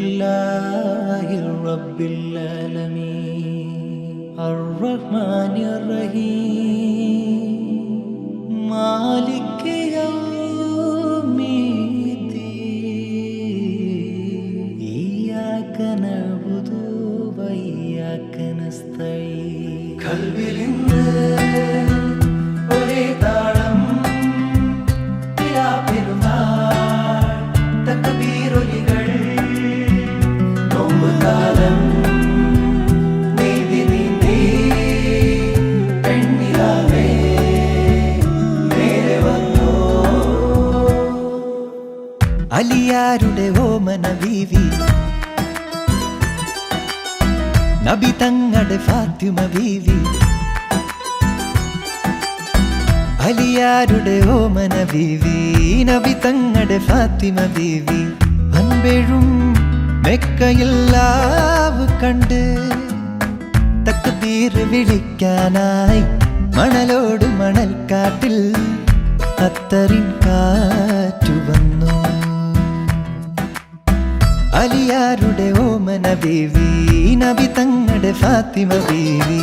അൽഹംദുലില്ലാഹി റബ്ബിൽ ആലമീൻ അർറഹ്മാനിർ റഹീം മാലിക് യൗമിദ്ദീൻ ഇയ്യാക നഅ്ബുദു വ ഇയ്യാക നസ്തഈൻ ഖൽബിലിന്ന് ഒരേ താളം തിലാ പെരുന്നാൾ തക്ബീറൊലികൾ നോമ്പുകാലം നീതി നീന്തി പെണ്ണിലാവേ നേരെ വന്നോ അലിയാരുടെ ഓമന ബീവി നബി തങ്ങളുടെ ഫാത്തിമ ബീവി അലിയാരുടെ ഓമന ബീവി നബി തങ്ങളുടെ ഫാത്തിമ ബീവി അൻപെഴും മെക്കയില്ലാവ് കണ്ട് തക്ബീർ വിളിക്കാനായി മണലോട് മണൽക്കാട്ടിൽ അത്തറിൻ കാറ്റു വന്നു അലിയാരുടെ ഓമന ബീവി നബി തങ്ങളുടെ ഫാത്തിമ ബീവി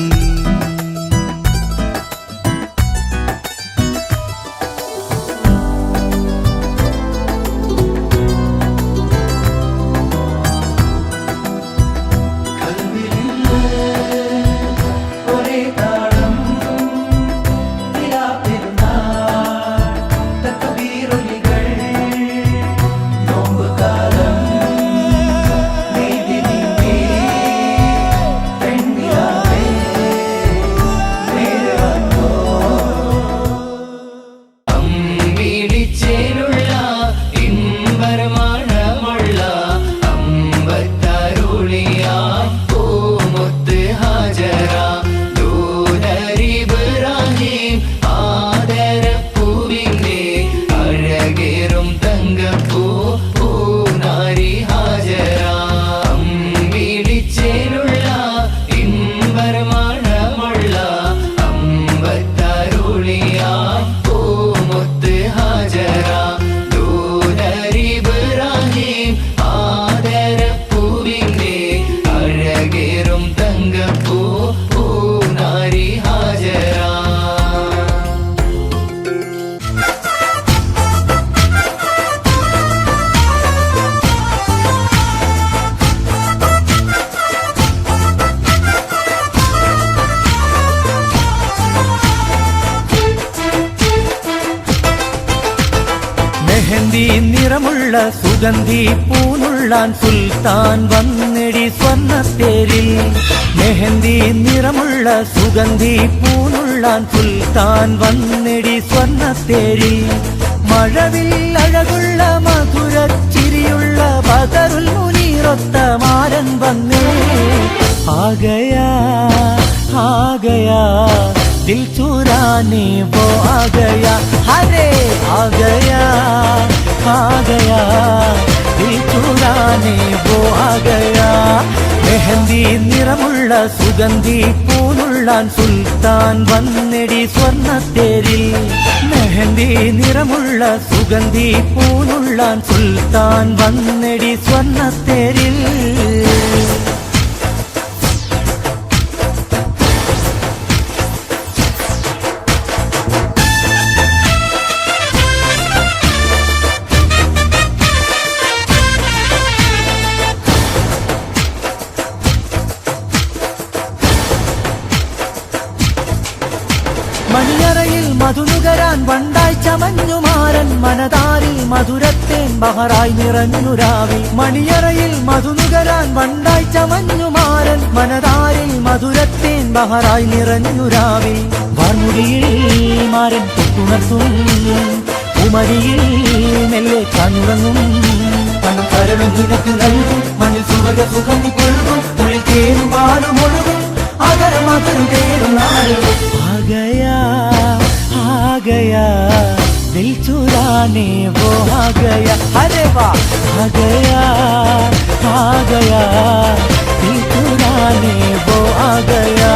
മെഹന്തി നിറമുള്ള സുഗന്ധി പൂനുള്ളാൻ സുൽത്താൻ വന്നെടി സ്വർണ്ണത്തേരിൽ മെഹന്തി നിറമുള്ള സുഗന്ധി പൂനുള്ളാൻ സുൽത്താൻ വന്നെടി സ്വർണ്ണത്തേരിൽ മഴവിൽ അഴകുള്ള മധുരച്ചിരിയുള്ള ബദറുൽ മുനീറൊത്ത മാരൻ വന്നേ ആഗയാ ആഗയാ दिल चुराने वो आ गया हरे आ गया दिल चुराने वो आ गया മെഹന്തി നിറമുള്ള സുഗന്ധി പൂനുള്ളാൻ സുൽത്താൻ വന്നെടി സ്വർണ്ണത്തേരിൽ മെഹന്തി നിറമുള്ള സുഗന്ധി പൂനുള്ളാൻ സുൽത്താൻ വന്നെടി സ്വർണ്ണത്തേരിൽ മണിയറയിൽ മധുനുകരാൻ വണ്ടായി ചമഞ്ഞുമാരൻ മനതാരിൽ മധുരത്തേൻ ബഹറായി നിറഞ്ഞുരാവിൽ മണിയറയിൽ മധുനുകരാൻ വണ്ടായി ചമഞ്ഞുമാരൻ മനതാരിൽ മധുരത്തേൻ ബഹറായി നിറഞ്ഞുരാവിൽ വാർമുടിയിൽ മാരൻ തൊട്ടുണർത്തും ഉമരിയിൽ മെല്ലെ കണ്ണുറങ്ങും കണ്ണും കരളും നിനക്ക് നൽകും മണ്ണിൽ സുഖ സുഗന്ധി കൊഴുകും ഉള്ളിൽ തേനും പാലും ഒഴുകും അകരം അകരം തേടും നാളും आ गया दिल चुराने वो आ गया अरे वाह आ गया दिल चुराने वो आ गया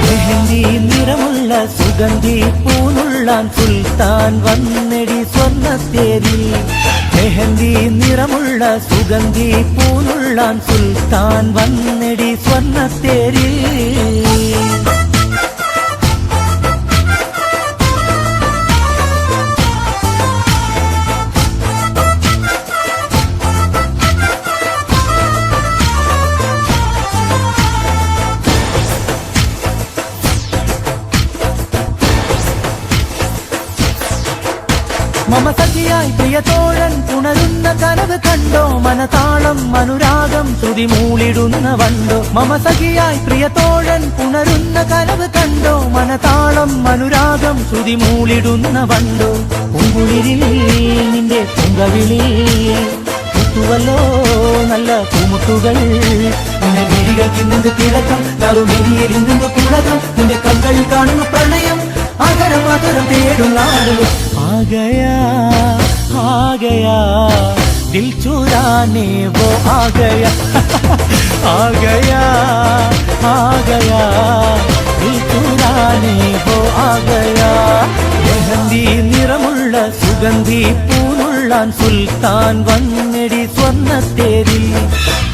मेहंदी निरमुള്ള സുഗന്ധി പൂനുള്ളാൻ സുൽത്താൻ വന്നെടി സ്വർണ്ണത്തേരിൽ മെഹന്തി നിറമുള്ള സുഗന്ധി പൂനുള്ളാൻ സുൽത്താൻ വന്നെടി സ്വർണ്ണത്തേരിൽ. മമ സഖിയായി പ്രിയതോഴൻ പുണരുന്ന കനവ് കണ്ടോ, മനതാളം അനുരാഗം ശ്രുതി മൂളിടുന്ന വണ്ടോ. മമ സഖിയായി പ്രിയതോഴൻ പുണരുന്ന കനവ് കണ്ടോ, മനതാളം അനുരാഗം ശ്രുതി മൂളിടുന്ന വണ്ടോ. പൂങ്കുളിരിൽ നിന്റെ പൂങ്കവിളി മുത്തുവല്ലോ നല്ല പൂമുട്ടുകൾ. നിന്റെ മിഴികൾക്ക് നിന്ന് തിളക്കം, നറുമിഴിയിൽ നിന്ന് പുളകം, നിന്റെ കണ്ണുകളിൽ കാണുന്ന പ്രണയം അകരം അകരം തേടുന്ന ആളുകൾ. आ गया दिल चुराने वो आ गया आ गया दिल चुराने वो आ गया. മെഹന്തി നിറമുള്ള സുഗന്ധി പൂനുള്ളാൻ സുൽത്താൻ വന്നെടി സ്വർണ്ണത്തേരിൽ.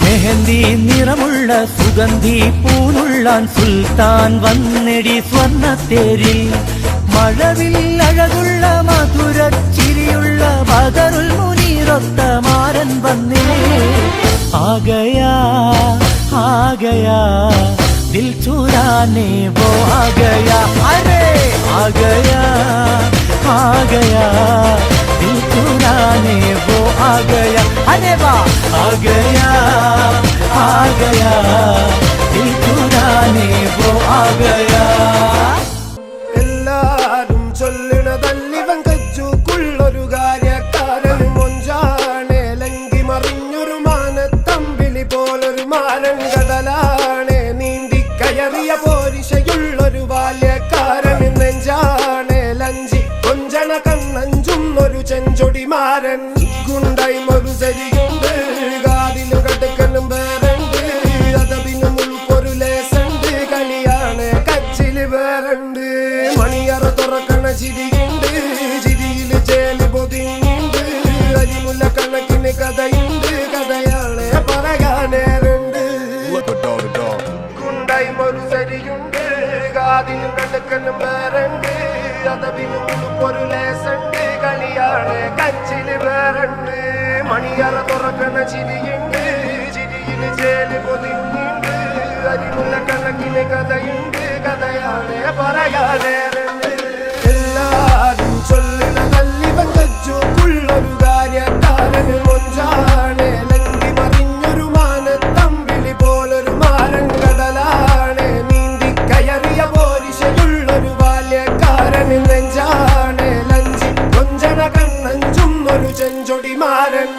മെഹന്തി നിറമുള്ള സുഗന്ധി പൂനുള്ളാൻ സുൽത്താൻ വന്നെടി സ്വർണ്ണത്തേരിൽ. മഴവിൽ അഴകുള്ള മധുരച്ചിരിയുള്ള ബദറുൽ മുനീറൊത്ത മാരൻ വന്നേ. ആ गया दिल चुराने वो आ गया. अरे आ गया दिल चुराने वो आ गया. अरे वाह आ गया दिल चुराने वो आ गया. ചൊല്ലിടതല്ലിവൻ കജ്ജുക്കുള്ളൊരു കാര്യക്കാരൻ മൊഞ്ചാണേ. ലങ്കി മറിഞ്ഞൊരു മാനത്തമ്പിളി പോലൊരു മാനൻ കടലാണേ. നീന്തി കയറിയ പോരിശയുള്ളൊരു ബാല്യക്കാരൻ നെഞ്ചാണേ. ലഞ്ചി കൊഞ്ചണ കണ്ണഞ്ചുന്നൊരു ചെഞ്ചൊടിമാരൻ. ഗുണ്ടായി ഒരു സരിയുണ്ട്, കാതിലും കടുക്കനും വേറുണ്ട്. അതപിനും ഉൾപ്പൊരു ലേസുണ്ട്, കളിയാണ് കച്ചില് വേറുണ്ട്. മണിയറ തുറക്കണ ചിരിയുണ്ട്, ചിരിയില് ചേല് പൊതിഞ്ഞുണ്ട്. അരിമുല്ല കണക്കിന് കഥയുണ്ട്, കഥയാണ് പറയാനേറുണ്ട്. ഗുണ്ടായി ഒരു സരിയുണ്ട്, കാതിലും കടുക്കനും വേറുണ്ട്. അതപിനും ഉൾപ്പൊരു ലേസുണ്ട്, കളിയാണ് കച്ചില് വേറുണ്ട്. മണിയറ തുറക്കണ ചിരിയുണ്ട്, ചിരിയില് ചേല് പൊതിഞ്ഞുണ്ട്. അരിമുല്ല കണക്കിന് കഥയുണ്ട്, കഥയാണ് പറയാനേറുണ്ട്. എല്ലാരും ചൊല്ലിടതല്ലിവൻ കജ്ജുക്കുള്ളൊരു കാര്യക്കാരൻ മൊഞ്ചാണേ. ലങ്കി മറിഞ്ഞൊരു മാനത്തമ്പിളി പോലൊരു മാരൻ കടലാണേ. നീന്തി കയറിയ പോരിശയുള്ളൊരു ബാല്യക്കാരൻ നെഞ്ചാണേ. ലഞ്ചി കൊഞ്ചണ കണ്ണഞ്ചുന്നൊരു ചെഞ്ചൊടിമാരൻ.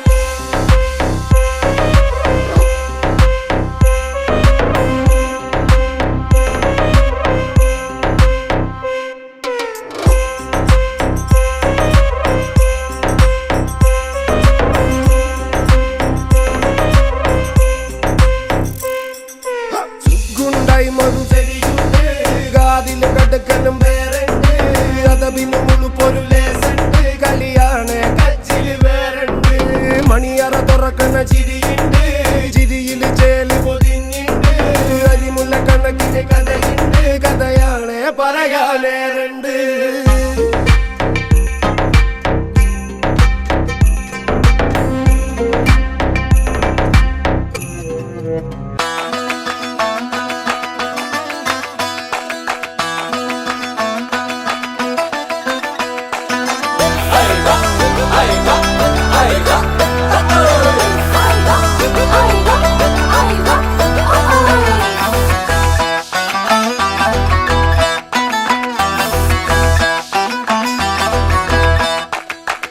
കാതില് കടുക്കനും വേറുണ്ട്, അതപിനും ഉളുപ്പൊരു ലേസുണ്ട്. കളിയാണ് കച്ചില് വേറുണ്ട്. മണിയറ തുറക്കണ ചിരിയുണ്ട്, ചിരിയില് ചേല് പൊതിഞ്ഞുണ്ട്. അരിമുല്ല കണക്കിന് കഥയുണ്ട്, കഥയാണ് പറയാനേറുണ്ട്.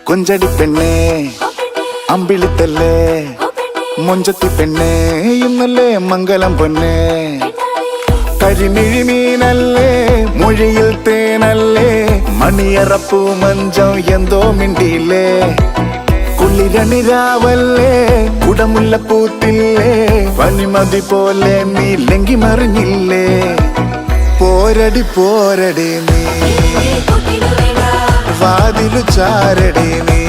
കൊഞ്ചടി പെണ്ണേ അമ്പിളിത്തല്ലേ മൊഞ്ചത്തി പെണ്ണേ ഇന്നല്ലേ മംഗലം പൊന്നേ. കരിമിഴി മീനല്ലേ മൊഴിയിൽ തേനല്ലേ മണിയറപ്പൂ മഞ്ചം എന്തോ മിണ്ടിയില്ലേ. കുളിരണിരാവല്ലേ കുടമുല്ലപ്പൂത്തില്ലേ പനിമതി പോലെ നീ ലങ്കി മറിഞ്ഞില്ലേ. പോരടി പോരടി നീ വാതിലു ചാരടി നീ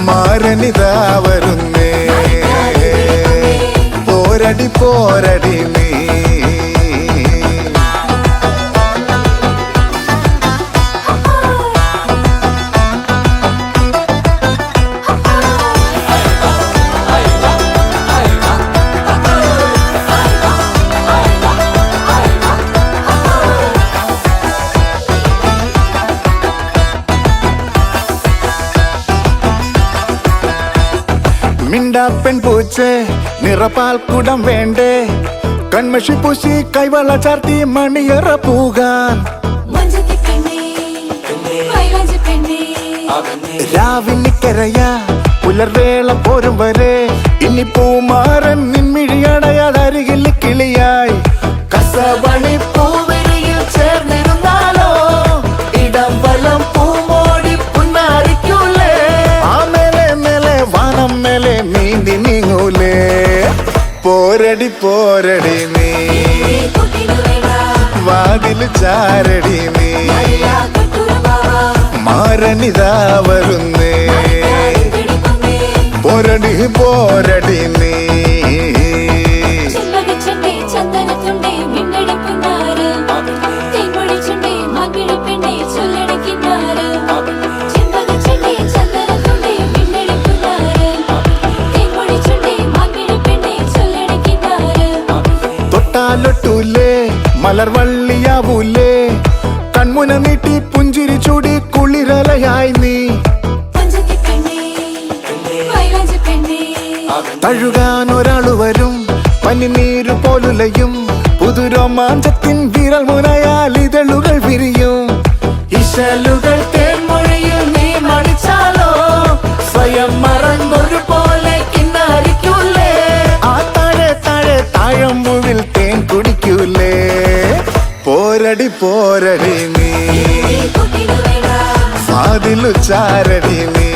മാരനിതാ വരുന്നേ പോരടി പോരടി നീ മിണ്ടാപ്പെൺ പൂച്ചേ നിറപാൽ കുടം വേണ്ടേ കൺമഷി പൂശി കൈവള ചാർത്തി മണിയറ പൂകാൻ രാവിനിക്കരയാ പുലർവേള പോരും വരെ ഇനി പൂമാരൻ നിൻമിഴിയടയാതരികിൽ കിളിയായി കസവണി പൂവിരിയിൽ ചേർന്നിരുന്നാലോ ഇടം വലം പൂമോടി പുന്നാരിക്കൂലേ ആ മേലെ മേലെ വാനം മേലെ നീന്തി നീങ്ങൂലേ പോരടി പോരടി നീ വാതില് ചാരടി നീ മാരനിതാ വരുന്നേ പോരടി പോരടി നീ തൊട്ടാലൊട്ടൂലേ മലർവള്ളിയാവൂലേ കൺമുന നീട്ടി പുഞ്ചിരി ചൂടി കുളിരലയായി നീ തഴുകാൻ ഒരാളു വരും പനിനീരു പോലുലയും പുതുരോമാഞ്ചത്തിൻ വിരൽ മുനയാൽ ഇതളുകൾ വിരിയും ഇശലുകൾ തേൻമൊഴിയിൽ നീ മടിച്ചാലോ സ്വയം മറന്നൊരു പോലെ കിന്നാരിക്കൂലേ ആ താഴെ താഴെ താഴമ്പുവിൽ തേൻ കുടിക്കൂലേ പോരടി പോരടി നീ വാതിലു ചാരടി നീ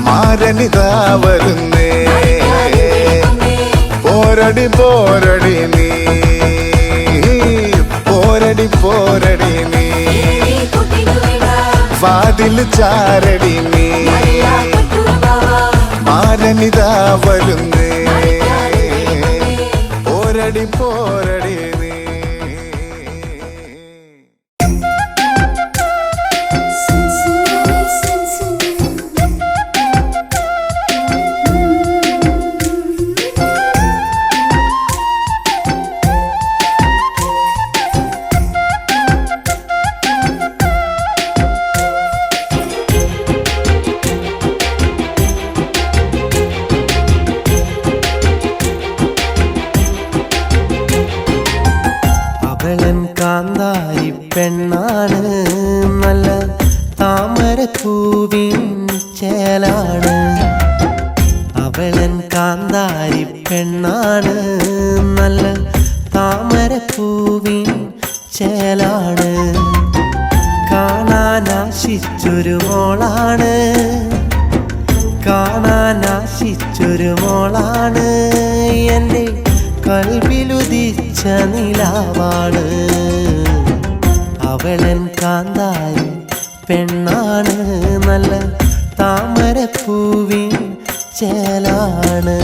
മാരനിതാ വരുന്നേ പോരടി പോരടി നീ പോരടി പോരടി നീ വാതില് ചാരടി നീ മാരനിതാ വരുന്നേ പോരടി പോരടി നീ കാന്താരി പെണ്ണാണ് നല്ല താമരപ്പൂവിൻ ചേലാണ് അവളൻ കാന്താരി പെണ്ണാണ് നല്ല താമരപ്പൂവിൻ ചേലാണ് കാണാനാശിച്ചൊരു മോളാണ് കാണാനാശിച്ചൊരു മോളാണ് എൻ്റെ കൽവിലുദിച്ച നിലാവാണ് അവളൻ കാന്താരി പെണ്ണാണ് നല്ല താമരപ്പൂവിൻ ചേലാണ്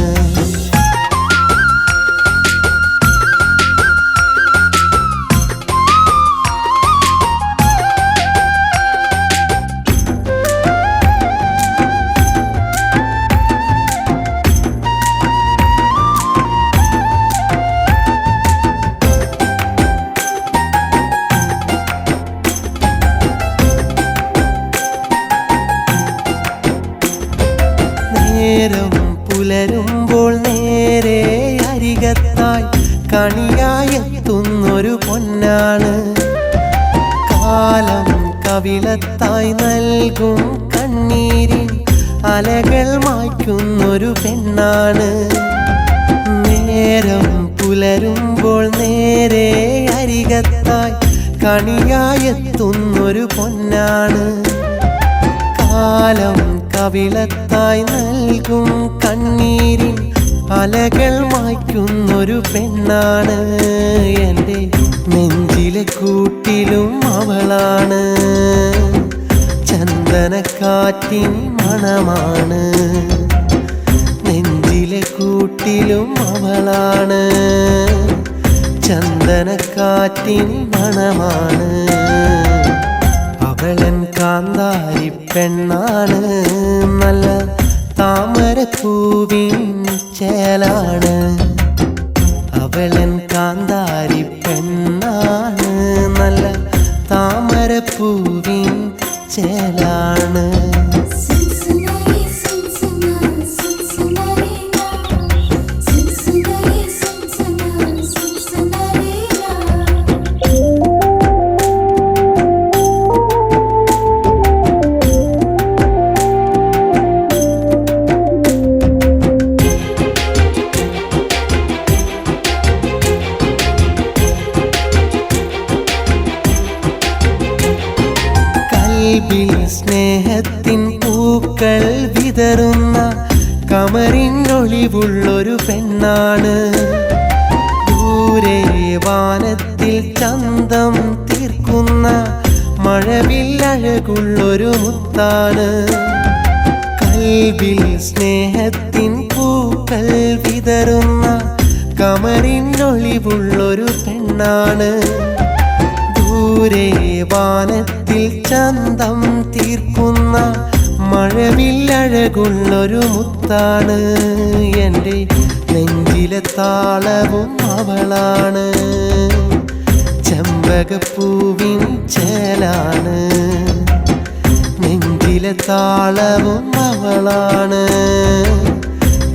നേരം പുലരുമ്പോൾ നേരെ അരികത്തായി കണിയായെത്തുന്നൊരു പൊന്നാണ് കാലം കവിളത്തായി നൽകും കണ്ണീരിൻ അലകൾ മായ്ക്കുന്നൊരു പെണ്ണാണ് നേരം പുലരുമ്പോൾ നേരെ അരികത്തായി കണിയായെത്തുന്നൊരു പൊന്നാണ് കാലം കവിളത്തായി നൽകും കണ്ണീരിൻ അലകൾ മായ്ക്കുന്നൊരു പെണ്ണാണ് എൻ്റെ നെഞ്ചിലെ കൂട്ടിലും അവളാണ് ചന്ദനക്കാറ്റിൻ മണമാണ്, നെഞ്ചിലെ കൂട്ടിലും അവളാണ്, ചന്ദനക്കാറ്റിൻ മണമാണ്. അവളൻ കാന്താരി പെണ്ണാണ്, നല്ല താമരപ്പൂവിൻ ചേലാണ്. അവളൻ കാന്താരി പെണ്ണാണ്, നല്ല താമരപ്പൂവിൻ ചേലാണ്. കൽബിൽ സ്നേഹത്തിൻ പൂക്കൾ വിതറുന്ന കമറിനൊളിവുള്ളൊരു പെണ്ണാണ്, ദൂരെ വാനത്തിൽ ചന്തം തീർക്കുന്ന മഴവില്ലഴകുള്ളൊരു മുത്താണ്. കൽബിൽ സ്നേഹത്തിൻ പൂക്കൾ വിതറുന്ന കമറിനൊളിവുള്ളൊരു പെണ്ണാണ്, ദൂരെ വാനത്തിൽ ചന്തം തീർക്കുന്ന മഴവില്ലഴകുള്ളൊരു മുത്താണ്. എൻ്റെ നെഞ്ചിലെ താളവും അവളാണ്, ചെമ്പകപ്പൂവിൻ ചേലാണ്. നെഞ്ചിലെ താളവും അവളാണ്,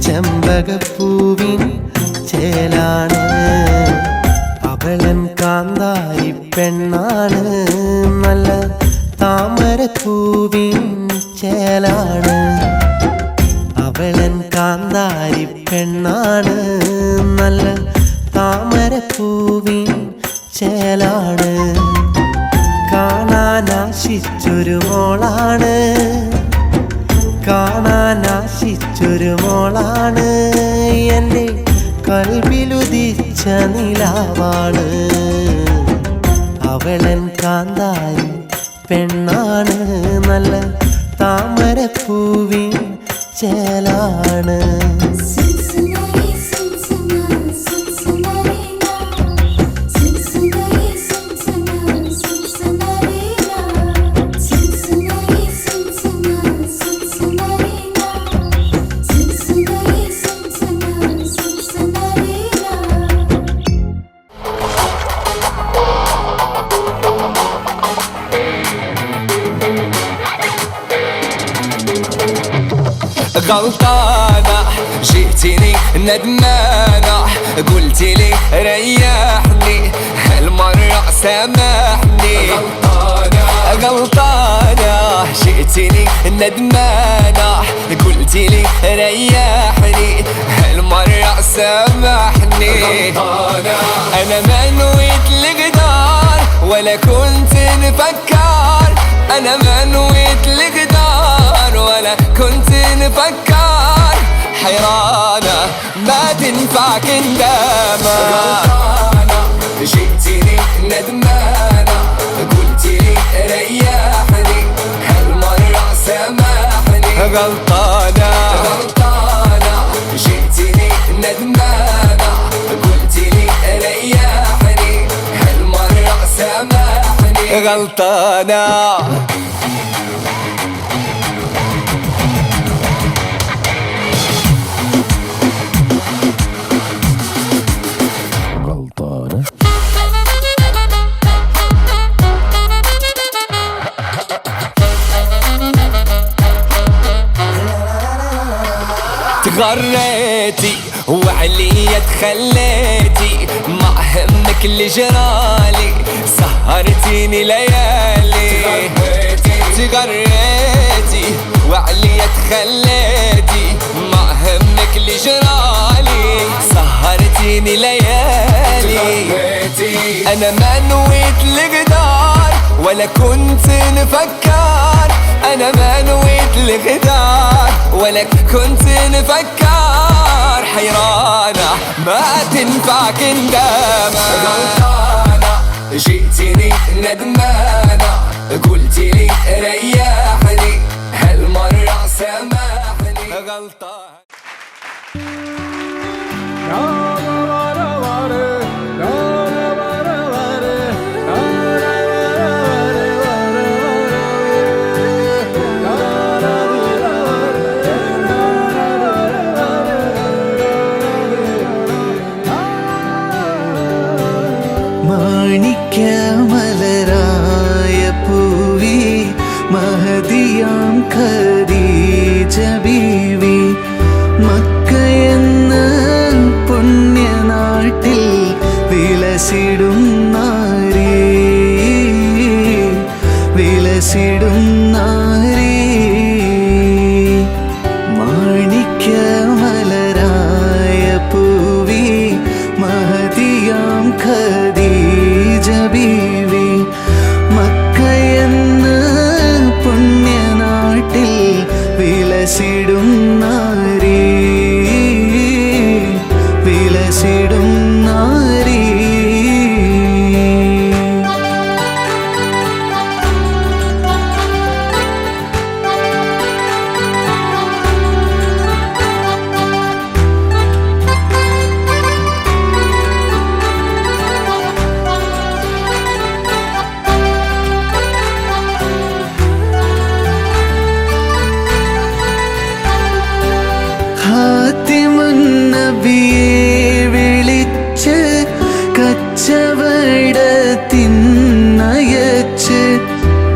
ചെമ്പകപ്പൂവിൻ ചേലാണ്. അവളൻ കാന്താരി പെണ്ണാണ്, നല്ല താമരപ്പൂവിൻ ചേലാണ്. അവളൻ കാന്താരി പെണ്ണാണ്, നല്ല താമരപ്പൂവിൻ ചേലാണ്. കാണാനാശിച്ചൊരു മോളാണ്, കാണാനാശിച്ചൊരു മോളാണ്, എൻ്റെ കൽബിലുദിച്ച നിലാവാണ്. അവളൻ കാന്താരി പെണ്ണാണ്, നല്ല താമരപ്പൂവിൻ ചേലാണ്. غلطانة جئتني ندمانة، قلتي لي ريحني هالمرة سامحني. غلطانة جئتني ندمانة، قلتي لي ريحني هالمرة سامحني. أنا ما نويت الغدار ولا كنت نفكر، أنا ما نويت الغدار ولا كنت نفكر. حيرانة ما تنفع كندامة. غلطانة جئتني ندمانة، قلتي لي ريحني هالمرة سامحني. غلطانة جئتني ندمانة، قلتي لي ريحني هالمرة سامحني. غلطانة تغريتي وعليا تخليتي، ما همك اللي جرالي، سهرتيني ليالي. تغريتي وعليا تخليتي، ما همك اللي جرالي، سهرتيني ليالي. انا ما نويت الغدار ولا كنت نفكر، انا ما نويت الغدار ولا كنت نفكر. حيرانة ما تنفع كندامة. غلطانة جئتني ندمانة، قلتي لي ريحني هالمرة سامحني غلطان മാണിക്യമലരായ പൂവി മഹദിയാം ഖദീജ ബീവി മക്കയെന്ന പുണ്യനാട്ടിൽ വിലസിടും നാരി വിലസിടും നാരി മാണിക്യമലരായ പൂവി മഹദിയാം ഖദീജ ബീവി മക്കയെന്ന പുണ്യനാട്ടിൽ വിലസിടും നാരി വിലസിടും നാരി ഹാത്തിമുൻ നബിയെ വിളിച്ച് കച്ചവടത്തിനയച്ച്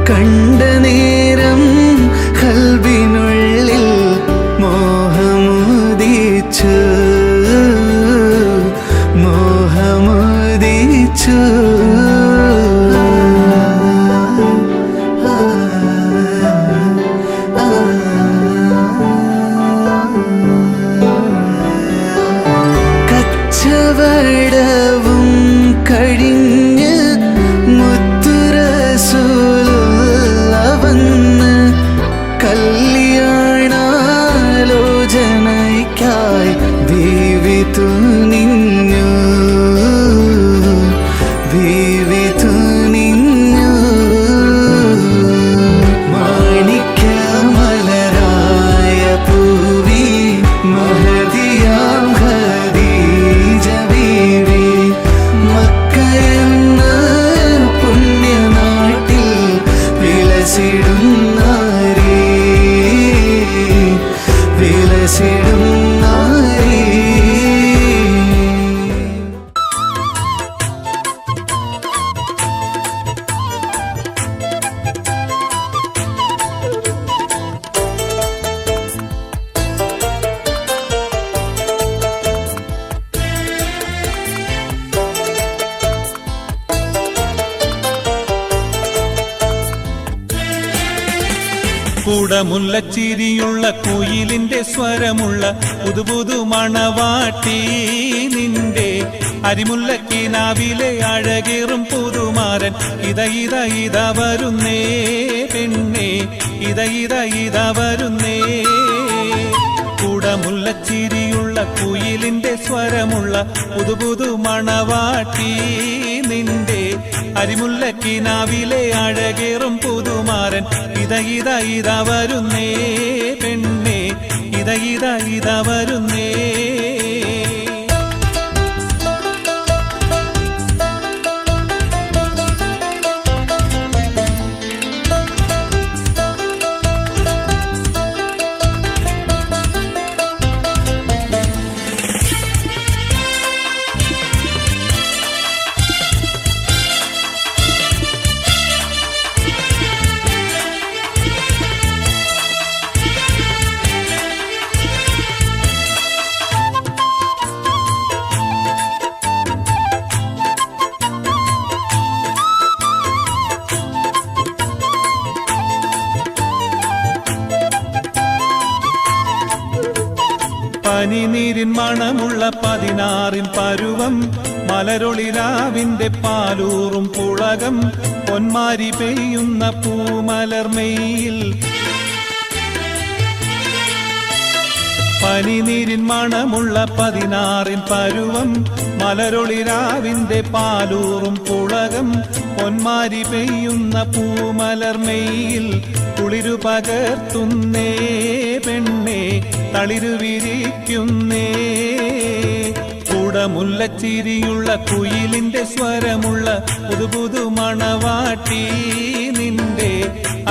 കണ്ട നേരം ഖൽബിനുള്ളിൽ മോഹമുദിച്ചു മോഹമുദിച്ചു കച്ചവടവും കഴിഞ്ഞ് മുത്തുറസൂലുള്ള വന്ന് കല്യാണാലോചനയ്ക്കായി ദേവി തുനിഞ്ഞു ദേവി തുനിഞ്ഞു മാണിക്യമലരായ പൂവി മഹദിയാം ഖദീജ ബീവി മക്കയെന്ന പുണ്യനാട്ടിൽ വിലസിടും നാരി വിലസിടും നാരി കൂടമുല്ലച്ചിരിയുള്ള കുയിലിന്റെ സ്വരമുള്ള പുതുപുതു മണവാട്ടി നിന്റെ അരിമുല്ലക്കിനാവിലെ അഴകേറും പുതുമാരൻ ഇത വരുന്നേ പെണ്ണേ ഇത വരുന്നേ കൂടമുല്ലച്ചിരിയുള്ള കുയിലിന്റെ സ്വരമുള്ള പുതുപുതു മണവാട്ടി നിന്റെ അരിമുല്ലക്കിനാവിലെ അഴകേറും പുതുമാരൻ ഇത വരുന്നേ പെണ്ണേ ഇത വരുന്നേ പനിനീരിൻ മണമുള്ള 16 പരുവം മലരൊളിരാവിന്റെ പാലൂറും പുളകം പൊന്മാരി പെയ്യുന്ന പൂമലർമെയിൽ പനിനീരിൻ മണമുള്ള 16 പരുവം മലരൊളിരാവിന്റെ പാലൂറും പുളകം പൊന്മാരി പെയ്യുന്ന പൂമലർമെയിൽ കുളിരു പകർത്തുന്നേ പെണ്ണെ തളിരു വിരിക്കുന്നേ കുടമുല്ലച്ചിരിയുള്ള കുയിലിന്റെ സ്വരമുള്ള പുതുപുതു മണവാട്ടി നിന്റെ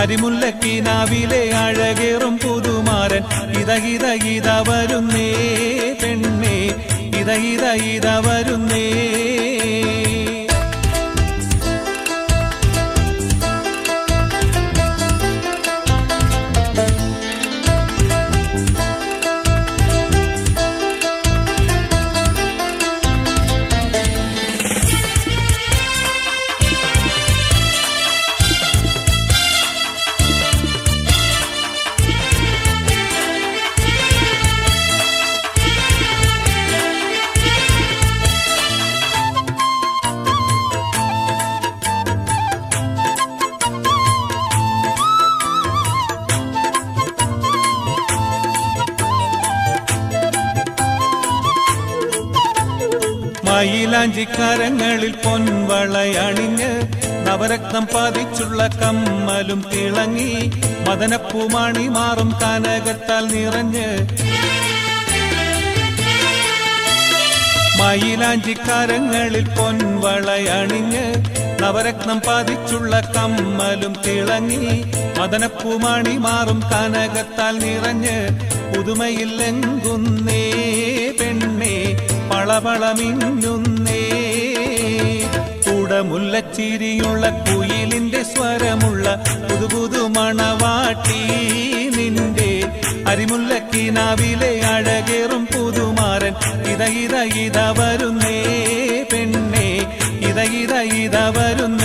അരിമുല്ലക്കിനാവിലെ അഴകേറും പുതുമാരൻ ഇത വരുന്നേ പെണ്ണെ ഇത വരുന്നേ മയിലാഞ്ചിക്കരങ്ങളിൽ പൊൻവളയണിഞ്ഞ് നവരത്നം പതിച്ചുള്ള കമ്മലും തിളങ്ങി മദനപ്പൂമണി മാറും കനകത്താൽ നിറഞ്ഞ് മയിലാഞ്ചിക്കരങ്ങളിൽ പൊൻവളയണിഞ്ഞ് നവരത്നം പതിച്ചുള്ള കമ്മലും തിളങ്ങി മദനപ്പൂമണി മാറും കനകത്താൽ നിറഞ്ഞ് പുതുമയിൽ ലംഘുന്നേ പെണ്ണെ പളപളമിന്നുന്നേ കുടമുല്ലച്ചിരിയുള്ള കുയിലിന്റെ സ്വരമുള്ള പുതുപുതു മണവാട്ടി നിന്റെ അരിമുല്ലക്കിനാവിലെ അഴകേറും പുതുമാരൻ ഇത വരുന്നേ പെണ്ണെ ഇത വരുന്നേ